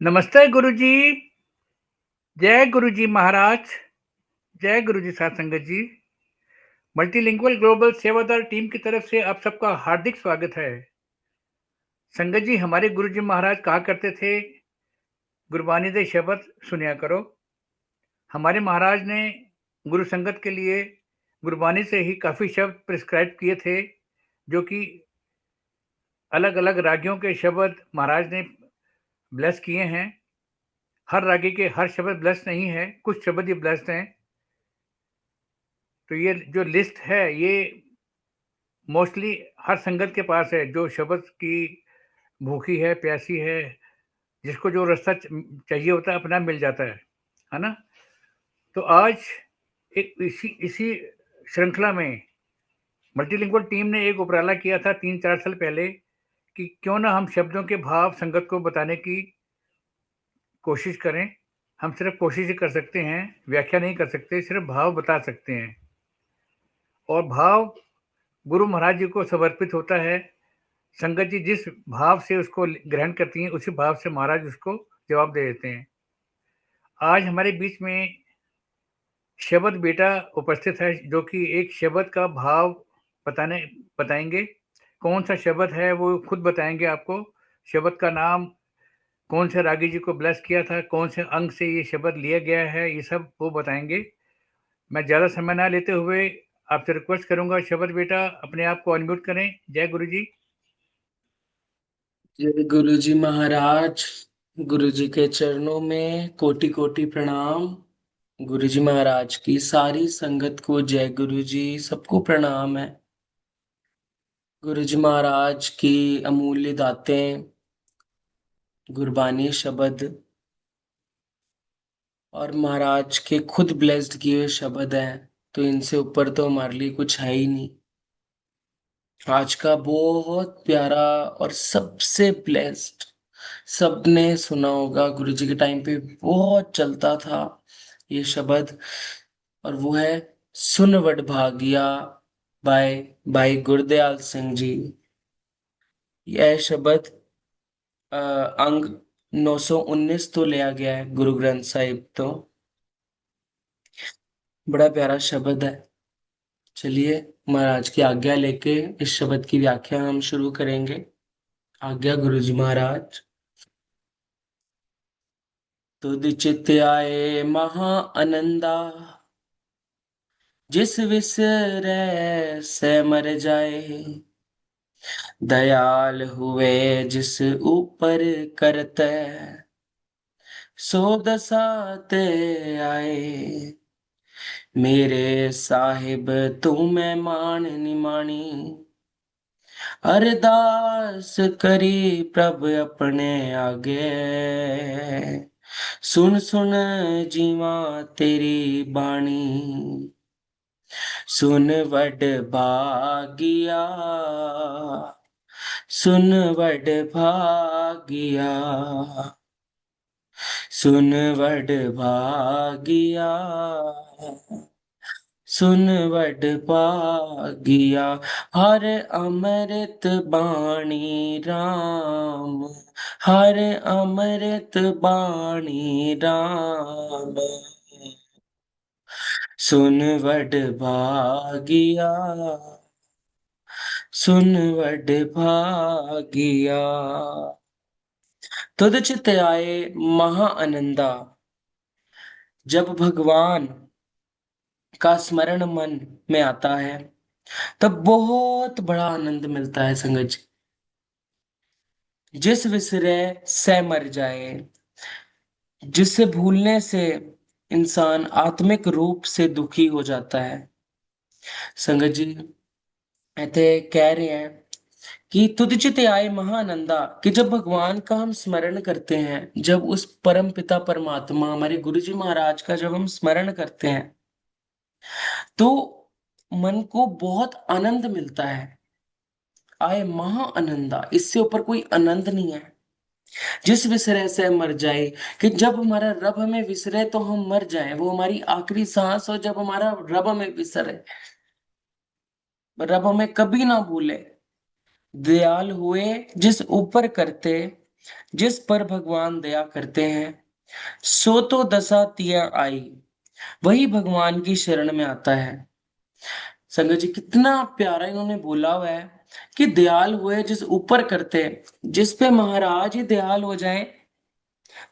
नमस्ते गुरुजी। जय गुरुजी महाराज। जय गुरुजी साथ संगत जी। मल्टीलिंगुअल ग्लोबल सेवादार टीम की तरफ से आप सबका हार्दिक स्वागत है। संगत जी, हमारे गुरुजी महाराज कहा करते थे, गुरबानी दे शब्द सुनिया करो। हमारे महाराज ने गुरु संगत के लिए गुरबानी से ही काफी शब्द प्रिस्क्राइब किए थे, जो कि अलग अलग रागियों के शब्द महाराज ने ब्लेस किए हैं। हर रागी के हर शब्द ब्लेस नहीं है, कुछ शब्द ही ब्लेस्ड हैं। तो ये जो लिस्ट है, ये मोस्टली हर संगत के पास है, जो शब्द की भूखी है, प्यासी है, जिसको जो रास्ता चाहिए होता है अपना मिल जाता है ना। तो आज एक इसी श्रृंखला में मल्टीलिंगुअल टीम ने एक उपराला किया था 3-4 साल पहले कि क्यों ना हम शब्दों के भाव संगत को बताने की कोशिश करें। हम सिर्फ कोशिश ही कर सकते हैं, व्याख्या नहीं कर सकते, सिर्फ भाव बता सकते हैं। और भाव गुरु महाराज जी को समर्पित होता है। संगत जी जिस भाव से उसको ग्रहण करती हैं, उसी भाव से महाराज उसको जवाब दे देते हैं। आज हमारे बीच में शब्द बेटा उपस्थित है, जो कि एक शब्द का भाव बताएंगे। कौन सा शब्द है वो खुद बताएंगे आपको। शब्द का नाम, कौन से रागी जी को ब्लेस किया था, कौन से अंग से ये शब्द लिया गया है, ये सब वो बताएंगे। मैं ज़्यादा समय ना लेते हुए आपसे रिक्वेस्ट करूंगा, शब्द बेटा अपने आप को अनम्यूट करें। जय गुरु जी। जय गुरु जी महाराज। गुरु जी के चरणों में कोटि कोटि प्रणाम। गुरु जी महाराज की सारी संगत को जय गुरु जी, सबको प्रणाम है। गुरु जी महाराज की अमूल्य दातें, गुरबानी शब्द और महाराज के खुद ब्लेस्ड किए हुए शब्द हैं, तो इनसे ऊपर तो हमारे लिए कुछ है ही नहीं। आज का बहुत प्यारा और सबसे ब्लेस्ड, सबने सुना होगा, गुरु जी के टाइम पे बहुत चलता था ये शब्द, और वो है सुन वड भागिया बाय भाई गुरदयाल सिंह जी। यह शब्द अंग 919 तो लिया गया है गुरु ग्रंथ साहिब तो। बड़ा प्यारा शब्द है। चलिए, महाराज की आज्ञा लेके इस शब्द की व्याख्या हम शुरू करेंगे। आज्ञा गुरु जी महाराज। तुद चित आए महा आनंदा, जिस विसरै से मर जाए। दयाल हुए जिस ऊपर करते, सो दसाते आए। मेरे साहिब तू मैं मान निमानी, अरदास करी प्रभ अपने आगे। सुन सुन जीवा तेरी बाणी, सुन वड भागिया, सुन वड भागिया, सुन वड भागिया, सुन वड भागिया। हर अमृत बाणी राम, हर अमृत बाणी राम। सुन वड भागिया, सुन वड भागिया। तुद चित आए महा आनंदा। जब भगवान का स्मरण मन में आता है, तब बहुत बड़ा आनंद मिलता है संगत जी। जिस विसरे से मर जाए, जिससे भूलने से इंसान आत्मिक रूप से दुखी हो जाता है। संगत जी ऐसे कह रहे हैं कि तुदचित आए महानंदा, कि जब भगवान का हम स्मरण करते हैं, जब उस परम पिता परमात्मा हमारे गुरु जी महाराज का जब हम स्मरण करते हैं, तो मन को बहुत आनंद मिलता है। आए महा आनंदा, इससे ऊपर कोई आनंद नहीं है। जिस विसरे से मर जाए, कि जब हमारा रब हमें विसरे तो हम मर जाए, वो हमारी आखिरी सांस हो, जब हमारा रब हमें विसरे, रब हमें कभी ना भूले। दयाल हुए जिस ऊपर करते, जिस पर भगवान दया करते हैं, सो तो दशा तिया आई, वही भगवान की शरण में आता है। संगत जी, कितना प्यारा इन्होंने बोला हुआ है कि दयाल हुए जिस ऊपर करते, जिस पे महाराज ही दयाल हो जाए,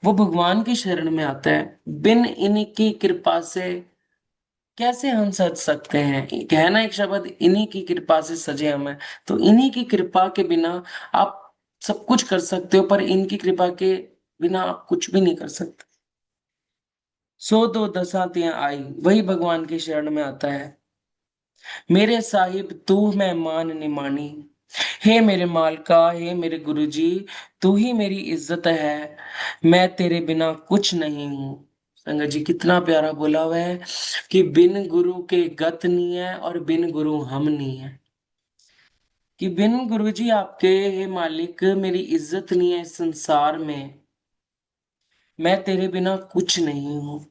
वो भगवान की शरण में आता है। बिन इनकी कृपा से कैसे हम सज सकते हैं? कहना एक शब्द, इन्हीं की कृपा से सजे हम हैं। तो इन्हीं की कृपा के बिना आप सब कुछ कर सकते हो, पर इनकी कृपा के बिना आप कुछ भी नहीं कर सकते। सो दो दशा तिया आई, वही भगवान की शरण में आता है। मेरे साहिब तू मैं मान निमानी, हे मेरे मालका, हे मेरे गुरुजी, तू ही मेरी इज्जत है, मैं तेरे बिना कुछ नहीं हूँ। संगत जी, कितना प्यारा बोला हुआ है कि बिन गुरु के गत नहीं है और बिन गुरु हम नहीं है। कि बिन गुरु जी आपके, हे मालिक, मेरी इज्जत नहीं है इस संसार में, मैं तेरे बिना कुछ नहीं हूँ।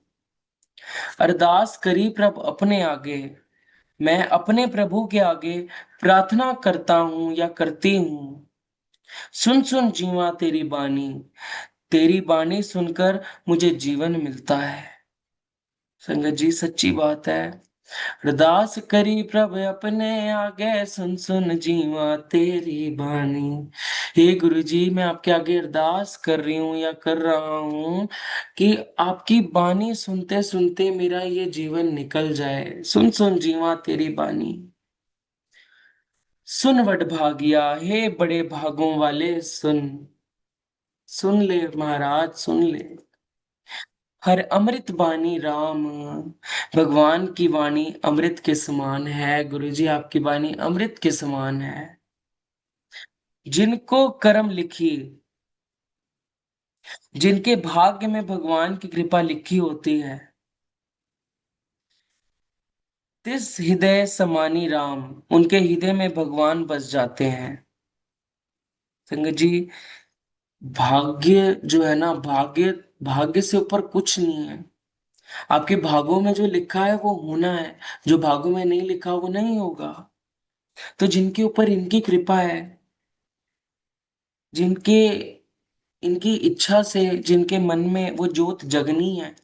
अरदास करी प्रभ अपने आगे, मैं अपने प्रभु के आगे प्रार्थना करता हूँ या करती हूँ। सुन सुन जीवा तेरी बानी, तेरी बानी सुनकर मुझे जीवन मिलता है। संगत जी, सच्ची बात है। अरदास करी प्रभ अपने आगे, सुन सुन जीवा तेरी बानी। हे गुरु जी, मैं आपके आगे अरदास कर रही हूँ या कर रहा हूँ कि आपकी बानी सुनते सुनते मेरा ये जीवन निकल जाए। सुन सुन जीवा तेरी बानी, सुन वड भागिया, हे बड़े भागों वाले सुन। सुन ले महाराज, सुन ले। हर अमृत बानी राम, भगवान की वाणी अमृत के समान है। गुरु जी, आपकी वाणी अमृत के समान है। जिनको कर्म लिखी, जिनके भाग्य में भगवान की कृपा लिखी होती है, तिस हृदय समानी राम, उनके हृदय में भगवान बस जाते हैं। संगत जी, भाग्य जो है ना, भाग्य, भाग्य से ऊपर कुछ नहीं है। आपके भागों में जो लिखा है वो होना है, जो भागों में नहीं लिखा वो नहीं होगा। तो जिनके ऊपर इनकी कृपा है, जिनके, इनकी इच्छा से जिनके मन में वो ज्योत जगनी है,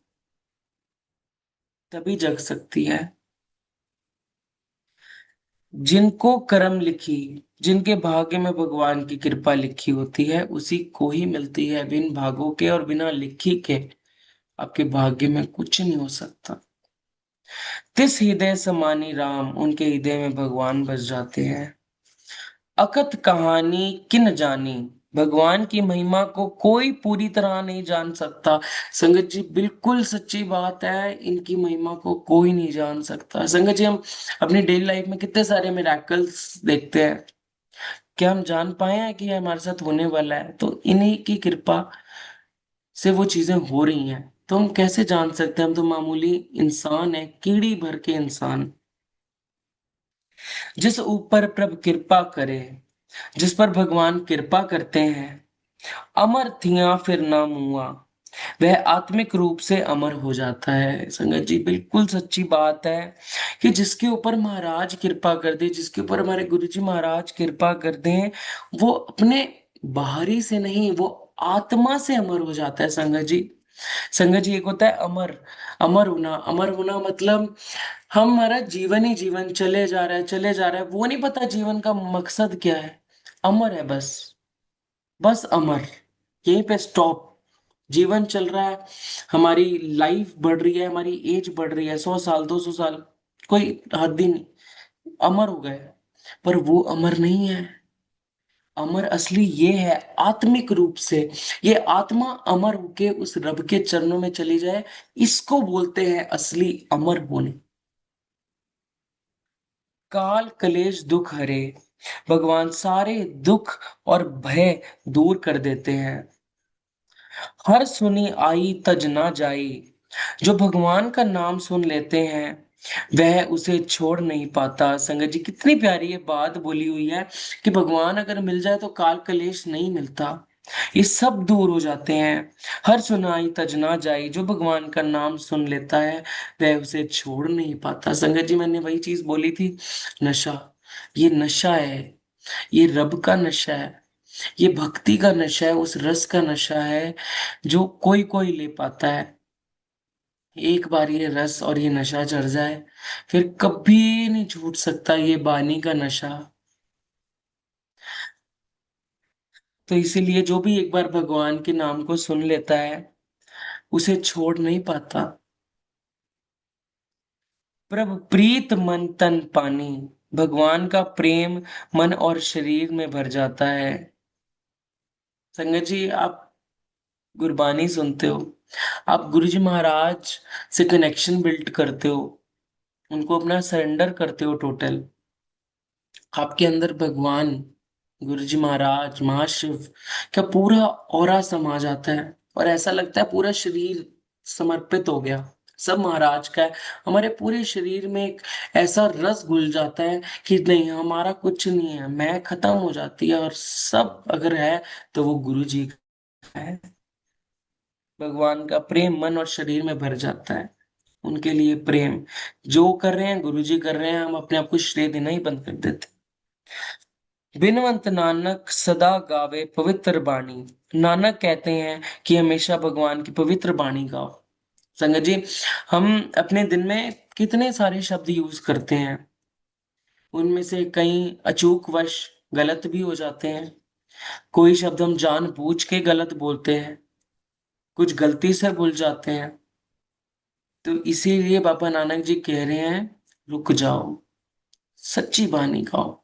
तभी जग सकती है। जिनको कर्म लिखी, जिनके भाग्य में भगवान की कृपा लिखी होती है, उसी को ही मिलती है। बिन भागों के और बिना लिखी के आपके भाग्य में कुछ नहीं हो सकता। तिस हृदय समानी राम, उनके हृदय में भगवान बस जाते हैं। अकथ कहानी किन जानी, भगवान की महिमा को कोई पूरी तरह नहीं जान सकता। संगत जी, बिल्कुल सच्ची बात है, इनकी महिमा को कोई नहीं जान सकता। संगत जी, हम अपनी डेली लाइफ में कितने सारे मिराकल्स देखते हैं, क्या हम जान पाए हैं कि ये हमारे साथ होने वाला है? तो इन्हीं की कृपा से वो चीजें हो रही हैं। तो हम कैसे जान सकते हैं? हम तो मामूली इंसान है, कीड़ी भर के इंसान। जिस ऊपर प्रभु कृपा करे, जिस पर भगवान कृपा करते हैं, अमर थिया फिर ना मुआ, वह आत्मिक रूप से अमर हो जाता है। संगत जी, बिल्कुल सच्ची बात है कि जिसके ऊपर महाराज कृपा कर दे, जिसके ऊपर हमारे गुरु जी महाराज कृपा कर दें, वो अपने बाहरी से नहीं, वो आत्मा से अमर हो जाता है। संगत जी, संगत जी, एक होता है अमर, अमर होना। अमर होना मतलब हमारा जीवन ही जीवन चले जा रहा है, चले जा रहा है, वो नहीं पता जीवन का मकसद क्या है। अमर है बस, बस अमर, यहीं पे स्टॉप। जीवन चल रहा है, हमारी लाइफ बढ़ रही है, हमारी एज बढ़ रही है, 100 साल, 200 साल, कोई हद ही नहीं, अमर हो गए। पर वो अमर नहीं है। अमर असली ये है, आत्मिक रूप से ये आत्मा अमर होके उस रब के चरणों में चली जाए, इसको बोलते हैं असली अमर होने। काल कलेश दुख हरे, भगवान सारे दुख और भय दूर कर देते हैं। हर सुनी आई तज ना जाई, जो भगवान का नाम सुन लेते हैं वह उसे छोड़ नहीं पाता। संगत जी, कितनी प्यारी ये बात बोली हुई है कि भगवान अगर मिल जाए तो काल कलेश नहीं मिलता, ये सब दूर हो जाते हैं। हर सुनाई तज ना जाई, जो भगवान का नाम सुन लेता है वह उसे छोड़ नहीं पाता। संगत जी, मैंने वही चीज बोली थी, नशा, ये नशा है, ये रब का नशा है। ये भक्ति का नशा है, उस रस का नशा है जो कोई कोई ले पाता है। एक बार ये रस और ये नशा चढ़ जाए, फिर कभी नहीं छूट सकता ये बानी का नशा। तो इसीलिए जो भी एक बार भगवान के नाम को सुन लेता है, उसे छोड़ नहीं पाता। प्रभु प्रीत मन तन पानी, भगवान का प्रेम मन और शरीर में भर जाता है। संगत जी, आप गुरबानी सुनते हो, आप गुरु जी महाराज से कनेक्शन बिल्ड करते हो, उनको अपना सरेंडर करते हो टोटल। आपके अंदर भगवान, गुरु जी महाराज, महाशिव का पूरा ऑरा समा जाता है, और ऐसा लगता है पूरा शरीर समर्पित हो गया, सब महाराज का है। हमारे पूरे शरीर में एक ऐसा रस घुल जाता है कि नहीं, हमारा कुछ नहीं है, मैं खत्म हो जाती है, और सब अगर है तो वो गुरु जी का है। भगवान का प्रेम मन और शरीर में भर जाता है, उनके लिए प्रेम। जो कर रहे हैं गुरु जी कर रहे हैं, हम अपने आप को श्रेय देना ही बंद कर देते। बिनवंत नानक सदा गावे पवित्र बाणी, नानक कहते हैं कि हमेशा भगवान की पवित्र बाणी गाओ। संगत जी, हम अपने दिन में कितने सारे शब्द यूज करते हैं, उनमें से कई अचूक वश गलत भी हो जाते हैं, कोई शब्द हम जानबूझ के गलत बोलते हैं, कुछ गलती से भूल जाते हैं। तो इसीलिए बाबा नानक जी कह रहे हैं, रुक जाओ, सच्ची बानी गाओ,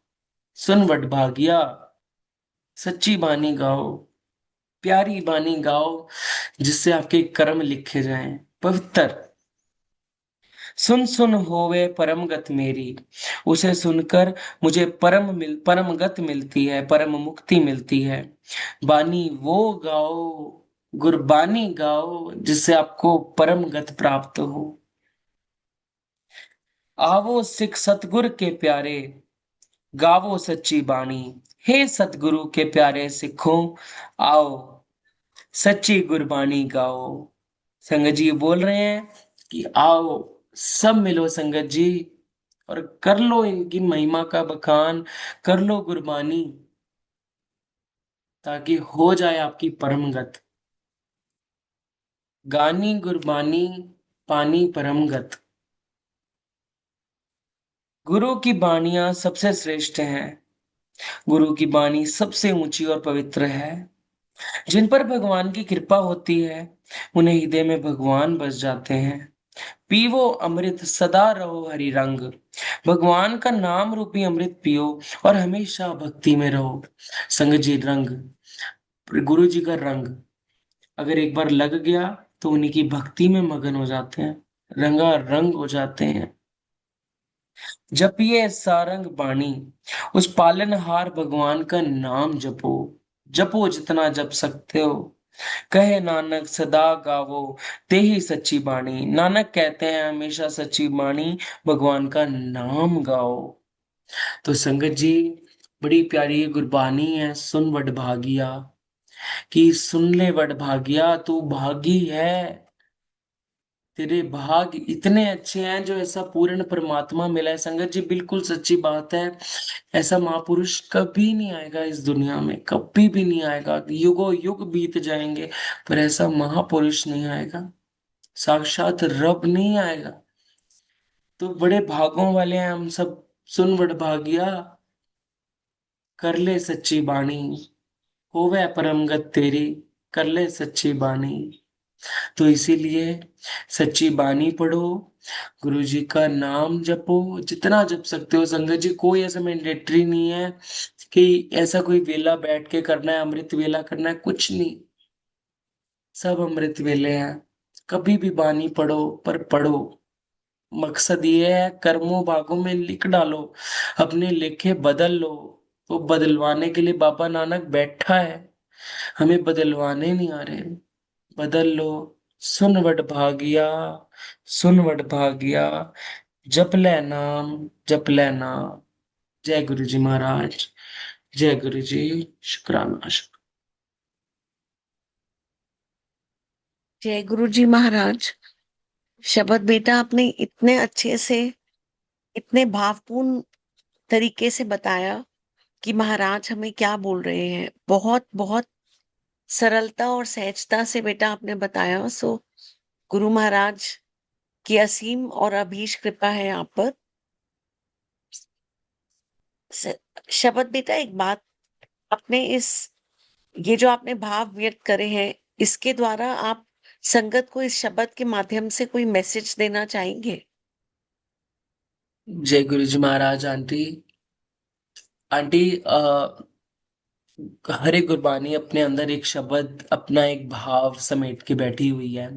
सुन वड भागिया, सच्ची बानी गाओ, प्यारी बानी गाओ, जिससे आपके कर्म लिखे जाएं पवित्र। सुन सुन होवे परम गत मेरी, उसे सुनकर मुझे परम गत मिलती है, परम मुक्ति मिलती है। बानी वो गाओ, गुरबानी गाओ, जिससे आपको परम गत प्राप्त हो। आवो सिख सतगुर के प्यारे, गावो सच्ची बाणी, हे सतगुरु के प्यारे सिखों, आओ सच्ची गुरबानी गाओ। संगत जी बोल रहे हैं कि आओ, सब मिलो संगत जी, और कर लो इनकी महिमा का बखान, कर लो गुरबानी, ताकि हो जाए आपकी परमगत। गानी गुरबानी पानी परमगत। गुरु की बाणियां सबसे श्रेष्ठ हैं, गुरु की बाणी सबसे ऊंची और पवित्र है। जिन पर भगवान की कृपा होती है, उन्हें हृदय में भगवान बस जाते हैं। पीवो अमृत सदा रहो हरि रंग, भगवान का नाम रूपी अमृत पियो और हमेशा भक्ति में रहो। संग जी, रंग, गुरु जी का रंग अगर एक बार लग गया, तो उन्हीं की भक्ति में मगन हो जाते हैं, रंगा रंग हो जाते हैं। जपिए सारंग बाणी, उस पालनहार भगवान का नाम जपो, जपो जितना जप सकते हो। कहे नानक सदा गावो ते ही सच्ची बाणी, नानक कहते हैं हमेशा सच्ची बाणी, भगवान का नाम गाओ। तो संगत जी, बड़ी प्यारी ये गुरबानी है, सुन वड भागिया, कि सुन ले वड भागिया, तू भागी है, तेरे भाग इतने अच्छे हैं जो ऐसा पूर्ण परमात्मा मिला है। संगत जी, बिल्कुल सच्ची बात है, ऐसा महापुरुष कभी नहीं आएगा इस दुनिया में, कभी भी नहीं आएगा, युगों युग बीत जाएंगे, पर ऐसा महापुरुष नहीं आएगा, साक्षात रब नहीं आएगा। तो बड़े भागों वाले हैं हम सब। सुन बड़ भागिया, कर ले सच्ची बाणी, होवे परमगत तेरी, कर ले सच्ची बाणी। तो इसीलिए सच्ची बानी पढ़ो, गुरु जी का नाम जपो, जितना जप सकते हो। संगत जी, कोई ऐसा मैंडेटरी नहीं है कि ऐसा कोई वेला बैठ के करना है, अमृत वेला करना है, कुछ नहीं, सब अमृत वेले हैं। कभी भी बानी पढ़ो, पर पढ़ो, मकसद ये है कर्मों भागों में लिख डालो, अपने लेखे बदल लो। तो बदलवाने के लिए बाबा नानक बैठा है, हमें बदलवाने नहीं आ रहे, बदल लो। सुन वड भागिया, सुन वड भागिया, जप ले नाम, जप ले नाम। जय गुरु जी महाराज, जय गुरु जी। शुक्राना, शुक्र। जय गुरु जी महाराज। शब्द बेटा आपने इतने अच्छे से, इतने भावपूर्ण तरीके से बताया कि महाराज हमें क्या बोल रहे हैं। बहुत बहुत सरलता और सहजता से बेटा आपने बताया। सो गुरु महाराज की असीम और अभीष्ट कृपा है आप पर। शब्द बेटा एक बात, अपने इस ये जो आपने भाव व्यक्त करे हैं, इसके द्वारा आप संगत को इस शब्द के माध्यम से कोई मैसेज देना चाहेंगे? जय गुरु जी महाराज। आंटी आंटी हर एक गुरबानी अपने अंदर एक शब्द, अपना एक भाव समेट के बैठी हुई है।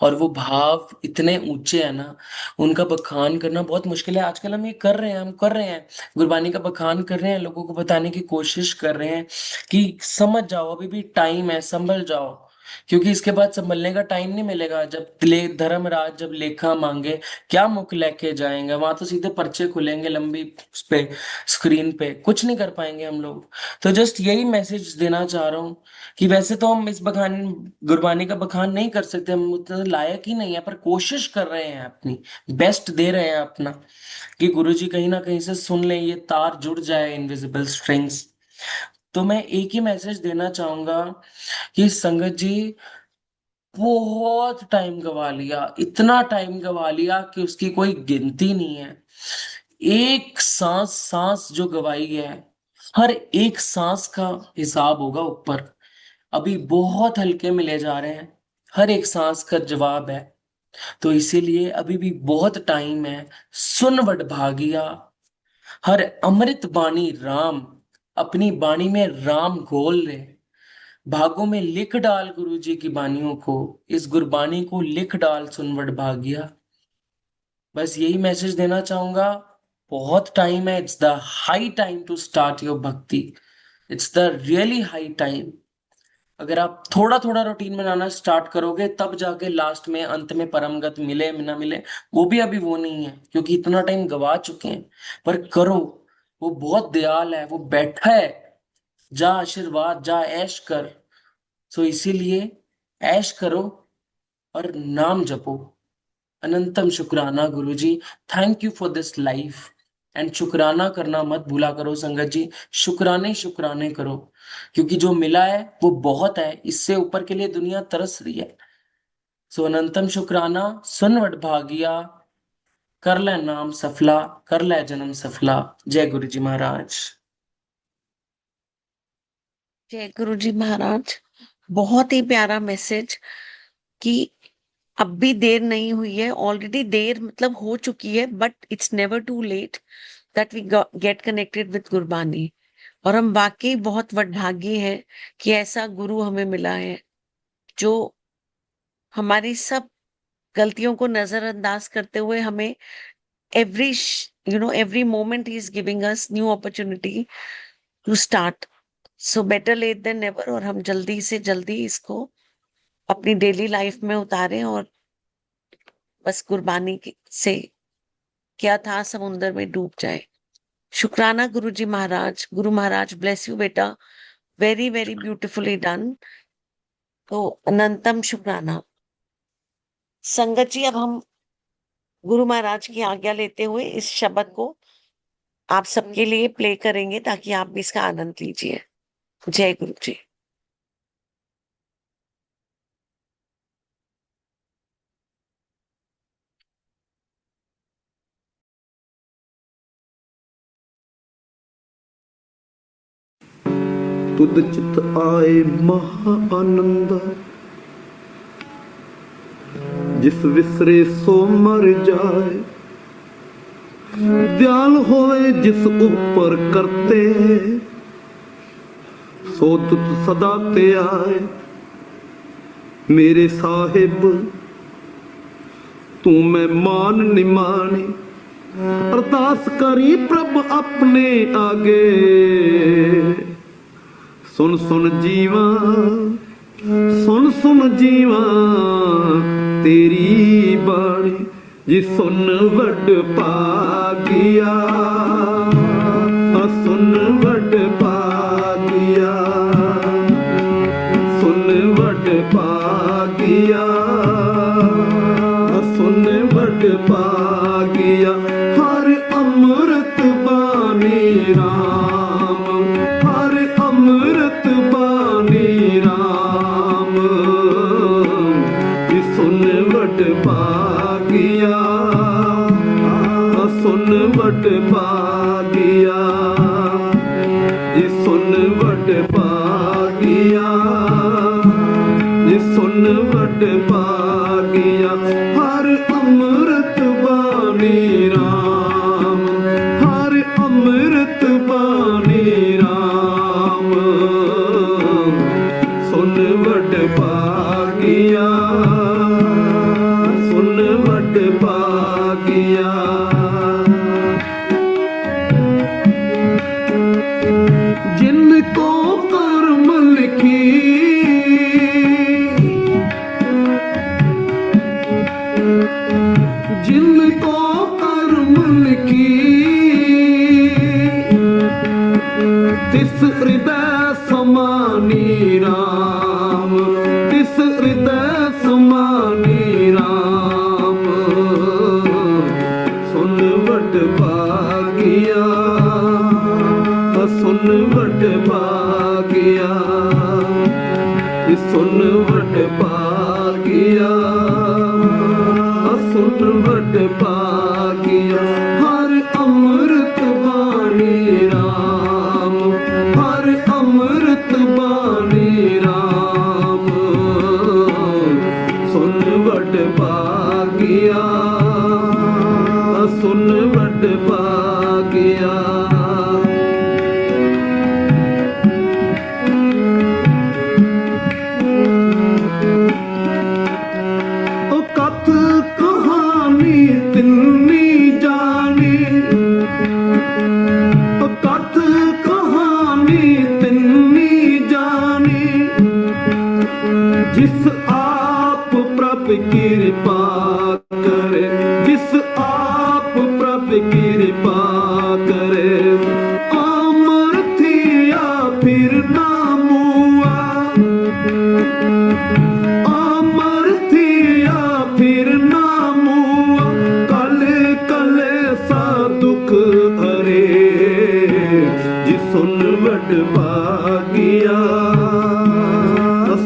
और वो भाव इतने ऊंचे हैं ना, उनका बखान करना बहुत मुश्किल है। आजकल हम ये कर रहे हैं, हम कर रहे हैं, गुरबानी का बखान कर रहे हैं, लोगों को बताने की कोशिश कर रहे हैं कि समझ जाओ, अभी भी टाइम है, संभल जाओ। क्योंकि इसके बाद संभलने का टाइम नहीं मिलेगा। जब धर्मराज जब लेखा मांगे, क्या मुख लेके जाएंगे? वहां तो सीधे पर्चे खुलेंगे लंबी उस पे, स्क्रीन पे कुछ नहीं कर पाएंगे हम लोग। तो जस्ट यही मैसेज देना चाह रहा हूँ कि वैसे तो हम इस बखान गुरबानी का बखान नहीं कर सकते, हम उतने लायक ही नहीं है, पर कोशिश कर रहे हैं, अपनी बेस्ट दे रहे हैं अपना, कि गुरुजी कहीं ना कहीं से सुन लें, ये तार जुड़ जाए, इनविजिबल स्ट्रिंग्स। तो मैं एक ही मैसेज देना चाहूंगा कि संगत जी, बहुत टाइम गवा लिया, इतना टाइम गवा लिया कि उसकी कोई गिनती नहीं है। एक सांस सांस जो गवाई है, हर एक सांस का हिसाब होगा ऊपर। अभी बहुत हल्के मिले जा रहे हैं, हर एक सांस का जवाब है। तो इसीलिए अभी भी बहुत टाइम है। सुन वडभागिया, हर अमृत बाणी राम, अपनी बाणी में राम घोल ले, भागों में लिख डाल गुरु जी की बानियों को, इस गुरबानी को लिख डाल सुन वडभागिया। बस यही मैसेज देना चाहूंगा। बहुत टाइम है, it's the high time to start your bhakti, it's the really high time. अगर आप थोड़ा थोड़ा रूटीन बनाना स्टार्ट करोगे, तब जाके लास्ट में, अंत में परमगत मिले ना मिले, वो भी अभी वो नहीं है, क्योंकि इतना टाइम गवा चुके हैं। पर करो, वो बहुत दयाल है, वो बैठा है, जा आशीर्वाद, जा ऐश कर। सो इसीलिए ऐश करो और नाम जपो। अनंतम शुक्राना गुरुजी, thank you for this life. And शुक्राना करना मत भूला करो संगत जी, शुक्राने शुक्राने करो, क्योंकि जो मिला है वो बहुत है, इससे ऊपर के लिए दुनिया तरस रही है। सो अनंतम शुक्राना, सुन वडभागिया, कर ले नाम सफला, कर ले जन्म सफला। जय गुरु जी महाराज। जय गुरु जी महाराज। बहुत ही प्यारा मैसेज कि अब भी देर नहीं हुई है, ऑलरेडी देर मतलब हो चुकी है, but it's never too late that we get connected with Gurbani. और हम वाकई बहुत वडभागी हैं कि ऐसा गुरु हमें मिला है जो हमारी सब गलतियों को नजरअंदाज करते हुए हमें एवरी एवरी मोमेंट ही is giving us new opportunity to start. So better late than never. और हम जल्दी से जल्दी इसको अपनी डेली लाइफ में उतारें और बस गुरबानी से क्या था समुंदर में डूब जाए। शुक्राना गुरु जी महाराज। गुरु महाराज ब्लेस यू बेटा, वेरी वेरी ब्यूटिफुली डन। तो अनंतम शुक्राना। संगत जी, अब हम गुरु महाराज की आज्ञा लेते हुए इस शब्द को आप सबके लिए प्ले करेंगे ताकि आप भी इसका आनंद लीजिए। जय गुरु जी। तुद चित आए महा आनंदा, जिस विसरे सो मर जाए। दयाल होए जिस ऊपर करते, सो तुत सदा ते आए। मेरे साहिब तू मैं मान निमानी, अरदास करी प्रभ अपने आगे। सुन सुन जीवा, सुन सुन जीवा तेरी बाणी, जी सुन वड भागिया, सुन वड भागिया, सुन वड भागिया, सुन वड भागिया। हर अमृत बानी राम, वट पागिया ये सुन वट पागिया ये सुन वट पागिया हर अमृत बानी राम हर अमृत बानी राम सुन वट पागिया सुन वट पागिया जिनको कर्म लिखी जिनको कर्म लिखी तिस हृदय समानी राम तिस हृदय समानी राम सुन वट पागिया सुन वट पागिया सुन वट पागिया सुन वट पागिया हर अमृत बानी राम हर अमृत बानी राम सुन वट पागिया सुन वट पागिया कथ कहानी तिन्नी जानी कथ कहानी तिन्नी जानी जिस आप प्रभु कृपा करे जिस आप प्रभु कृपा करे अमर थिया फिर ना मुआ अमर थिया फिर ना मुआ कले कले सा दुख हरे जी सुन वट पागिया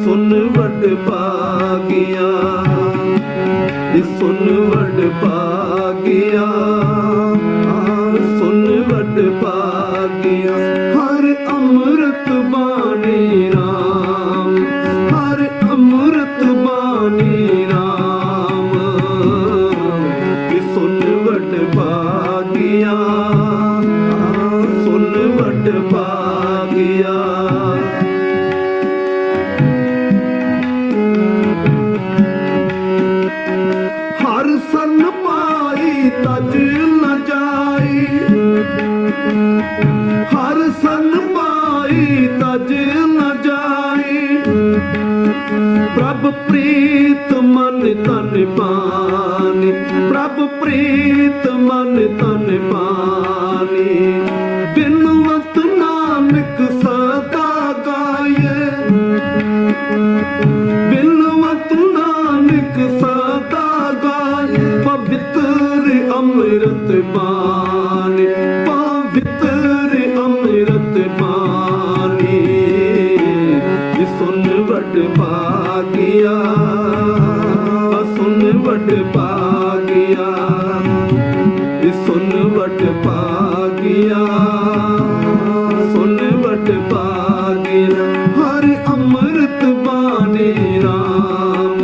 सुन वट पागिया जी सुन वट पागिया सुन वट पागिया हर अमृत बानी राम हर अमृत बानी राम ये सुन वट पागिया सुन वट पागिया हर सन पाई तज न जाई हर सन पाई तज न जाई प्रभ प्रीत मन तन पानी प्रभ प्रीत मन तन पानी बिनवत नानक सदा गाये बिनवत नानक सदा गाये पवित्र अमृत बानी पवित्र अमृत बानी सुन वट पागिया सुन वट पागिया सुन वट पागिया सुन वट पागिया हर अमृत बानी राम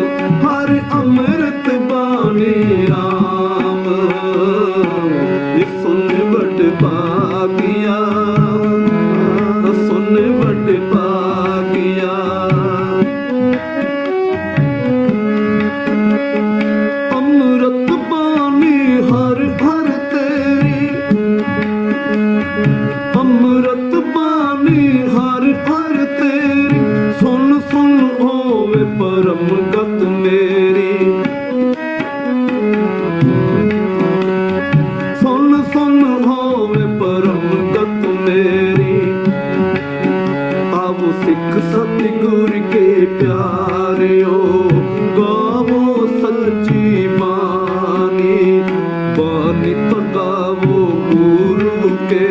हर अमृत बानी राम सुन वट पागिया सुन वट पागिया अमृत बानी हर हर तेरी अमृत बानी हर हर तेरी सुन सुन होवे परम गत मेरी सुन सुन होवे परम गत मेरी आवो सिख सतगुर के प्यारियो गावो सच्ची बानी बानी तो गावो गुरु के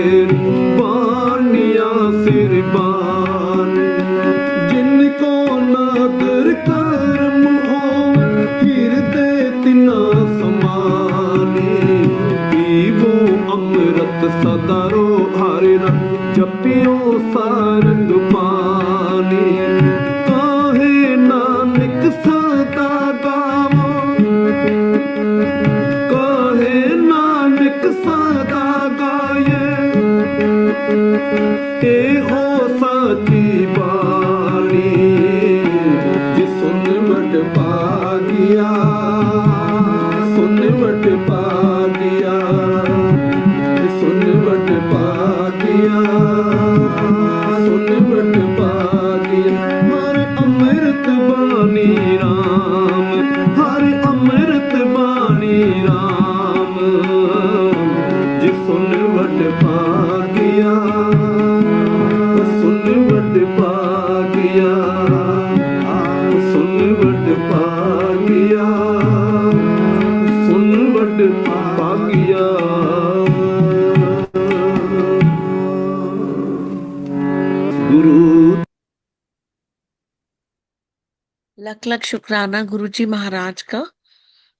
बानिया सिर बानी जिनको नादर कर्म हो हृदय तिना समानी पीवो अमृत अमृत सदारो हरि रंग जपियो सारंग पानी काहे नानक सदा गावो काहे नानक सदा गाये ए हो सची बानी सुन वट पागिया सुन वट पागिया सुन वट पागिया सुन वट पागिया हर अमृत बानी राम हर अमृत बानी राम जी सुन वट पागिया सुन वट पागिया सुन वट पागिया सुन वट पागिया गुरु लख लख शुक्राना गुरुजी महाराज का,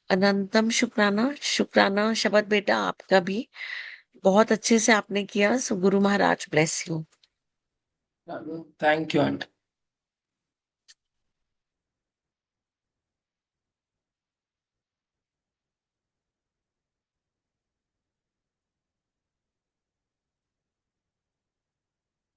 अनंतम शुक्राना। शुक्राना शब्द बेटा आपका भी, बहुत अच्छे से आपने किया। सो गुरु महाराज bless you. Thank you aunty.